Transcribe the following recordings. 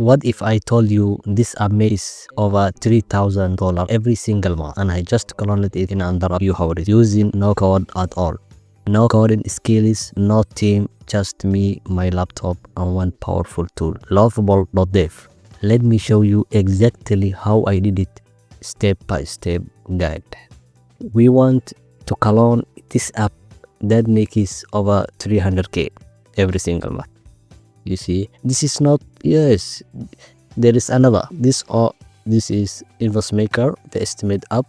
What if I told you this app makes over $3,000 every single month, and I just cloned it in under a few hours using no code at all? No coding skills, no team, just me, my laptop, and one powerful tool, Lovable.dev. Let me show you exactly how I did it, step-by-step guide. We want to clone this app that makes over 300k every single month. You see, this is not, yes, there is another. This is Invoice Maker, the estimate app.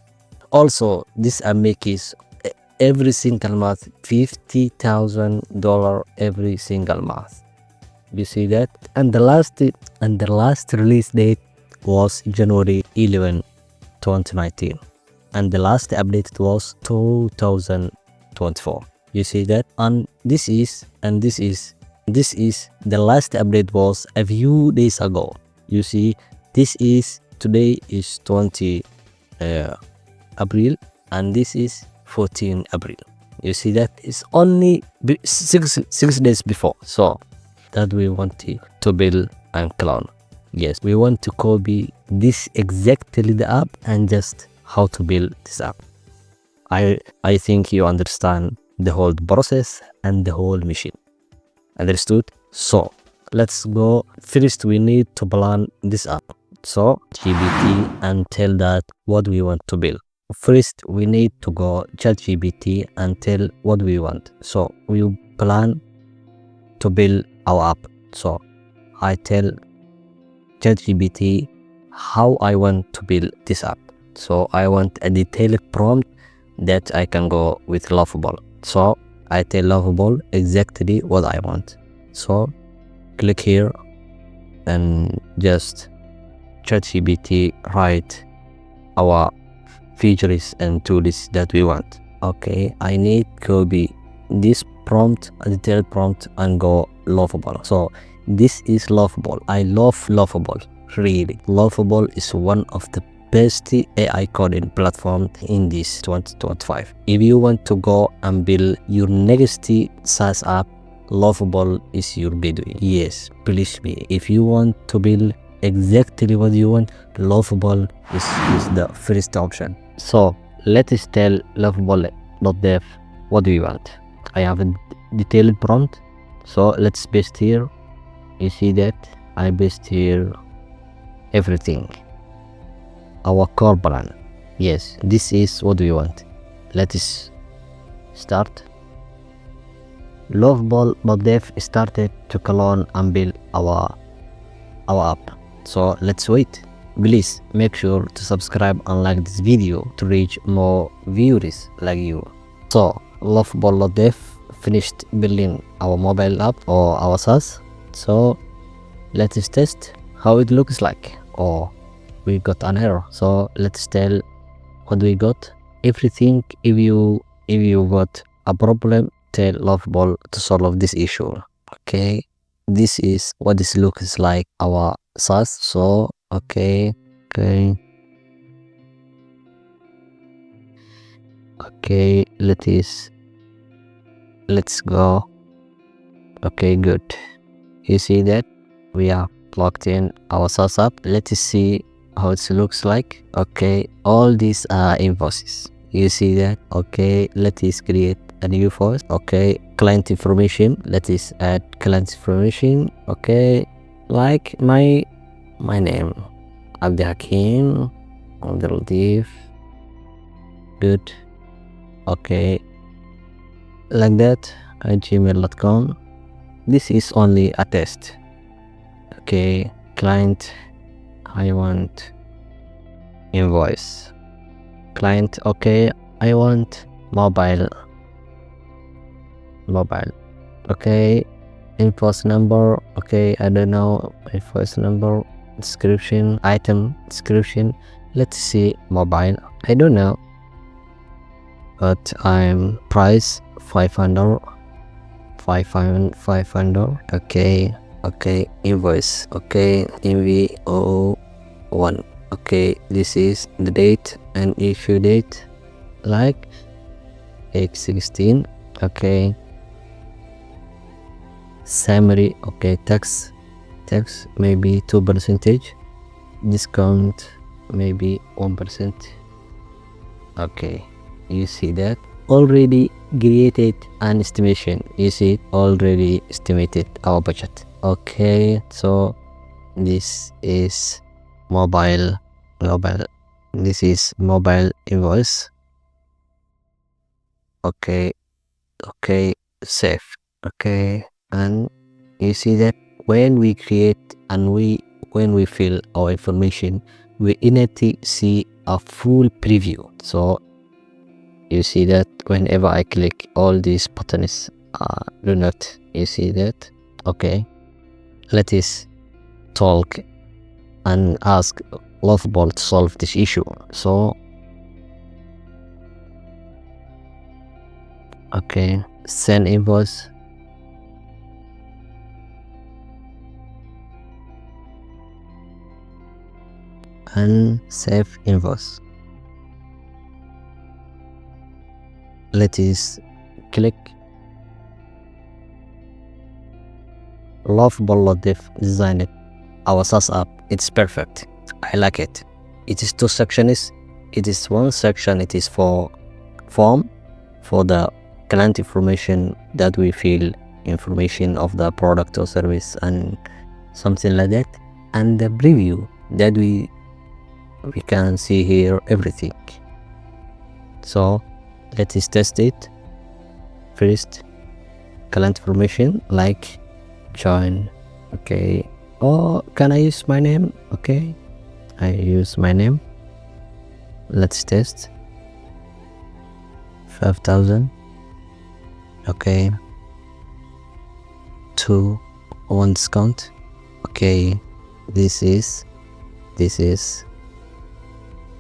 Also, this app makes every single month $50,000 every single month. You see that? And the last release date was January 11, 2019, and the last update was 2024. You see that? And this is the last update was a few days ago. You see, today is 20 April, and this is 14 April. You see that? It's only 6 days before. So that we want to build and clone. Yes, we want to copy this exactly the app and just how to build this app. I think you understand the whole process and the whole machine. Understood? So let's go. First, we need to plan this app. So GPT and tell that what we want to build. First, we need to go ChatGPT and tell what we want. So we plan to build our app. So I tell ChatGPT how I want to build this app. So I want a detailed prompt that I can go with Lovable. So I tell Lovable exactly what I want. So click here and just ChatGPT write our features and tools that we want. Okay, I need copy this prompt, a detailed prompt, and go Lovable. So this is Lovable. I love Lovable, really. Lovable is one of the best AI coding platform in this 2025. If you want to go and build your next SaaS app, Lovable is your gateway. Yes, please me. If you want to build exactly what you want, Lovable is the first option. So let's tell Lovable.dev what do we want. I have a detailed prompt. So let's paste here. You see that I paste here everything. Our core plan. Yes, this is what we want. Let's start. Lovable.dev started to clone and build our app. So let's wait. Please make sure to subscribe and like this video to reach more viewers like you. So Lovable.dev finished building our mobile app or our SaaS. So let's test how it looks like. Or we got an error. So let's tell what we got. Everything. If you got a problem, tell Lovable to solve this issue. Okay, this is what this looks like our SaaS. So okay, let's go. Okay, good. You see that we are plugged in our SaaS app. Let's see how it looks like. Okay, all these are invoices. You see that? Okay, let's create a new invoice. Okay, client information. Let's add client information. Okay, like my name, Abdulhakim Abdulatif. Good. Okay, like that at gmail.com. This is only a test. Okay, client, I want invoice. Client, okay, I want mobile. Okay, invoice number. Okay, I don't know, invoice number. Description, item description. Let's see mobile. I don't know, but I'm price 500. Okay, invoice. Okay, MV01. Okay, this is the date and issue date, like X16. Okay, summary. Okay, tax tax maybe 2%, discount maybe 1%. Okay, you see that already created an estimation. You see, already estimated our budget. Okay, so this is mobile this is mobile invoice. Okay, save. Okay, and you see that when we create and when we fill our information, we need to see a full preview. So you see that whenever I click, all these buttons do not, you see that. Okay, let us talk and ask Lovable to solve this issue. So okay, send invoice. And save invoice. Let us click Lovable.dev designed our SaaS app. It's perfect. I like it. It is two sections. It is one section, it is for form for the client information that we fill information of the product or service and something like that, and the preview that we can see here everything. So let us test it. First, client information like join. Okay, or can I use my name? Okay, I use my name. Let's test. 5,000. Okay, 1 discount. Okay, this is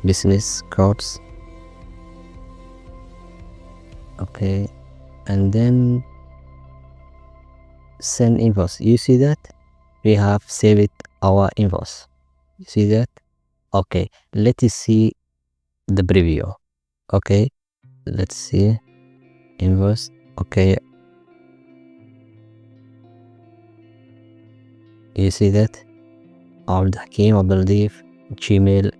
business cards. Okay, and then send invoice. You see that we have saved our invoice. You see that. Okay, let us see the preview. Okay, let's see invoice. Okay, you see that all the Hakim Abdul-Latif, Gmail,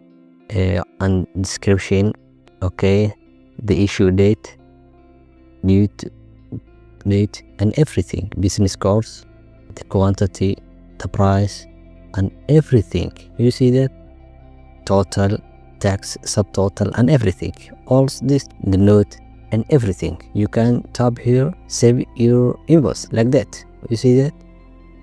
and description. Okay, the issue date, date and everything, business cards, the quantity, the price, and everything. You see that total, tax, subtotal, and everything. All this, the note and everything. You can tap here, save your invoice like that. You see that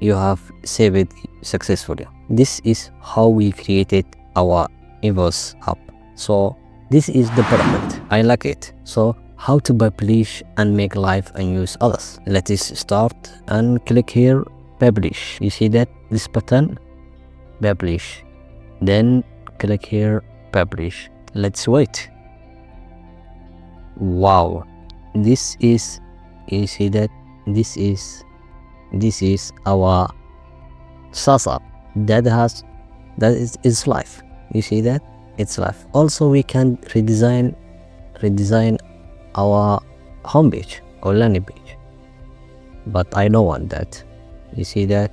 you have saved it successfully. This is how we created our invoice app. So this is the perfect. I like it. So how to publish and make live and use others. Let us start and click here, publish. You see that this button, publish. Then click here, publish. Let's wait. Wow, this is, you see that this is our SaaS app that is live. You see that it's live. Also we can redesign our homepage or landing page, but I don't want that. You see that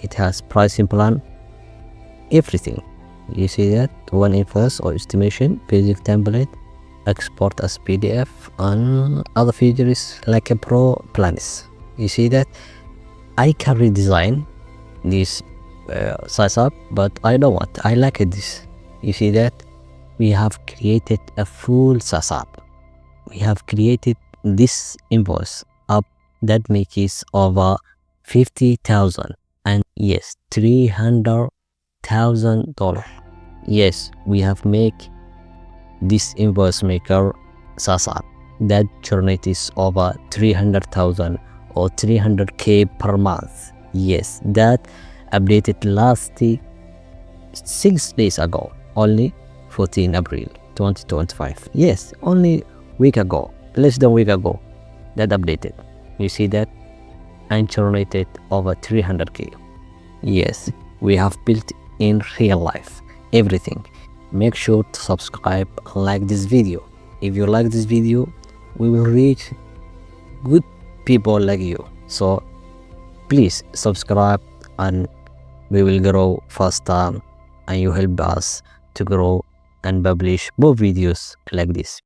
it has pricing plan, everything. You see that one invoice or estimation, basic template, export as PDF, and other features like a pro plans. You see that I can redesign this size up, but I don't want. I like this. You see that we have created a full SaaS app. We have created this invoice app that makes over 50,000 and yes, $300,000. Yes, we have made this invoice maker SaaS app that generates over 300,000 or 300K per month. Yes, that updated last 6 days ago, only 14 April 2025. Yes, only week ago, less than a week ago, that updated. You see that and generated over 300K. Yes, we have built in real life everything. Make sure to subscribe and like this video. If you like this video, we will reach good people like you. So please subscribe and we will grow faster, and you help us to grow and publish more videos like this.